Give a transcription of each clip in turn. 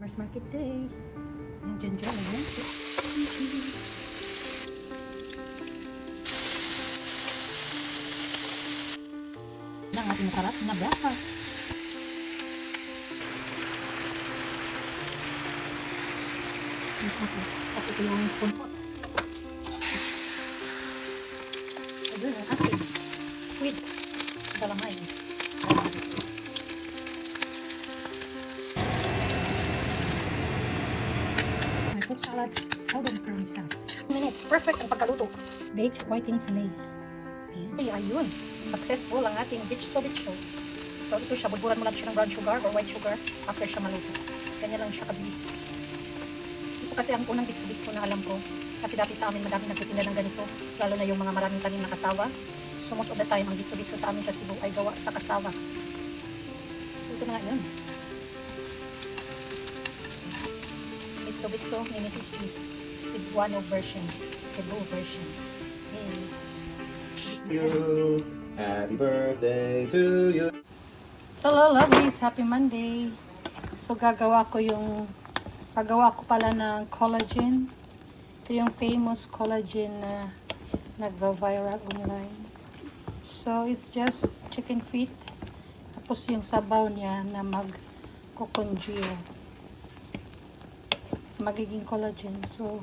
Farmers Market Day. Ayan, dyan. Ayan. Ang ating sarap na breakfast. Tapos ito yung spoon pot. Ito yung ating squid. Dalamay. My fruit salad. How do you curry salad? 2 minutes. Perfect ang pagkaluto. Baked whiting fillet. Ayan. Ayun. Successful ang ating bitso. So, ito siya. Bulburan mo lang siya ng brown sugar or white sugar after siya maluto. Ganyan lang siya kabilis. Ito kasi ang unang bitso na alam ko. Kasi dati sa amin madami nagtitinda ng ganito. Lalo na yung mga maraming tanim na kasawa. So, most of the time, ang bitso sa amin sa Cebu ay gawa sa kasawa. So, ito na nga yun. Bitso ni Mrs. G. Cebuano version. Cebu version. Hey. You. Happy birthday to you. Hello, lovelies. Happy Monday. So, gagawa ko pala ng collagen. Ito yung famous collagen na nagva-viral online. So, it's just chicken feet. Tapos yung sabaw niya na mag-congeal. Magiging collagen. So,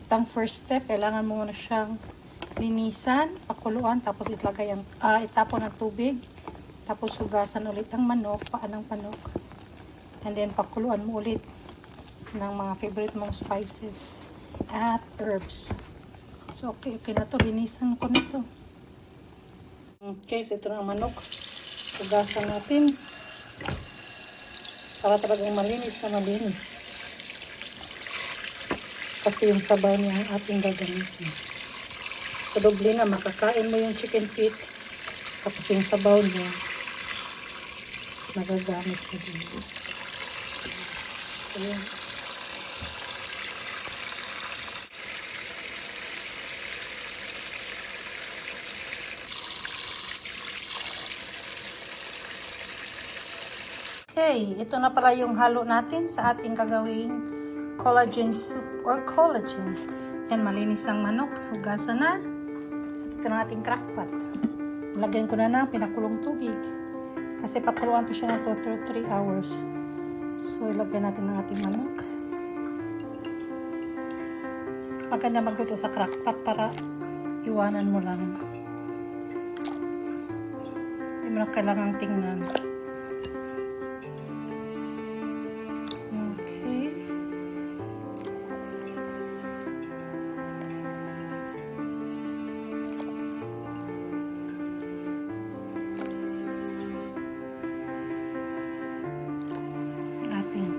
itang first step, kailangan mo muna siyang linisan, pakuluan, tapos itapon ng tubig, tapos hugasan ulit ang manok, paan ng manok, and then pakuluan mo ulit ng mga favorite mong spices at herbs. So, okay na to. Linisan ko nito. Okay, so ito na ang manok. Hugasan natin para talagang malinis na malinis. Kasi yung sabaw niya ang ating gagamitin. So, doble na, makakain mo yung chicken feet. Tapos yung sabaw niya, nagagamit siya dito. Ayan. Okay, ito na pala yung halo natin sa ating gagawing collagen soup or collagen. Yan, malinis ang manok. Hugasan na. Ito na ating crackpot. Lagyan ko na ng pinakulong tubig. Kasi pakuluan to siya na 2 to 3 hours. So, ilagyan natin ng ating manok. Maganda magluto sa crackpot para iwanan mo lang. Hindi mo na kailangang tingnan.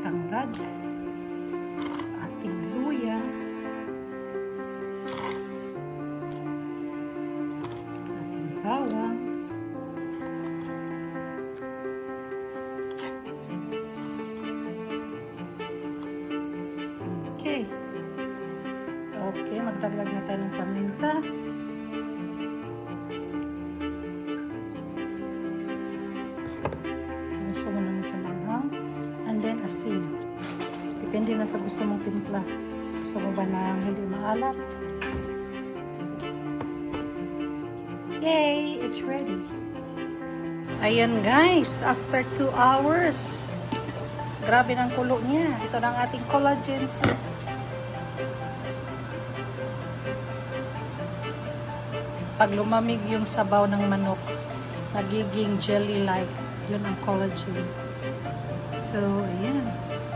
Tanggad, ating luya, ating bawang, okay, magdagdag na tayo ng paminta. Gusto mo naman siya manghang. And then asin. Depende na sa gusto mong timpla. Gusto mo ba na hindi maalat? Yay! It's ready. Ayan guys, after 2 hours. Grabe ng kulo niya. Ito na ang ating collagen soup. Pag lumamig yung sabaw ng manok, nagiging jelly-like. Yun ang collagen. So, ayan.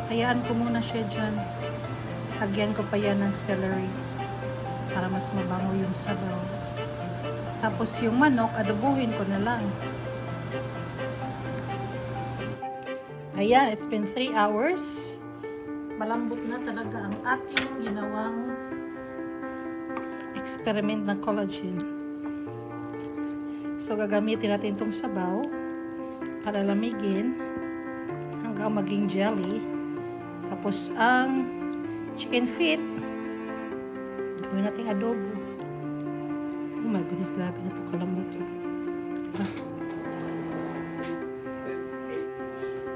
Hayaan ko muna siya dyan. Lagyan ko pa yan ng celery para mas mabango yung sabaw. Tapos yung manok, adobuhin ko na lang. Ayan, it's been 3 hours. Malambot na talaga ang ating ginawang experiment na collagen. So, gagamitin natin itong sabaw para lamigin hanggang maging jelly. Tapos ang chicken feet gawin natin adobo. Oh my goodness, grabe na ito kalambot.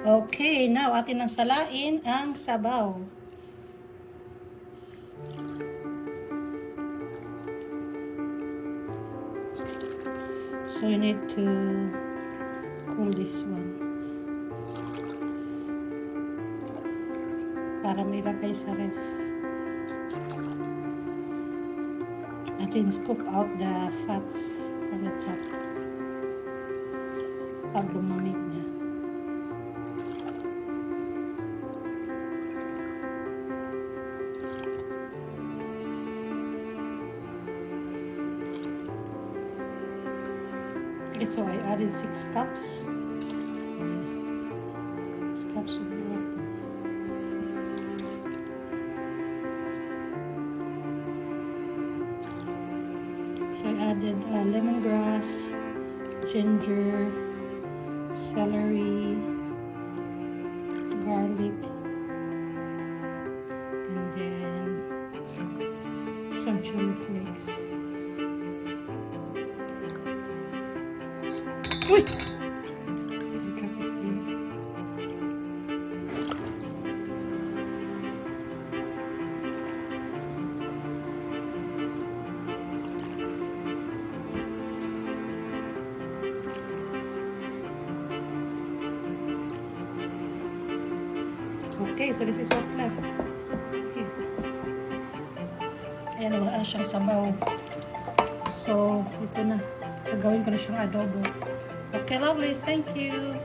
Okay, now atin nang salain ang sabaw. So you need to cool this one para may lagay sa ref. Atin scoop out the fats from the top pag lumamig na. Okay, so I added 6 cups. 6 cups of water. So I added lemongrass, ginger, celery, garlic, and then some chili flakes. Uy! Drop it there. Okay, so this is what's left. Here. Ayan, wala na siyang sabaw. So, ito na. Gagawin ko na siyang adobo. Okay, lovelies. Thank you.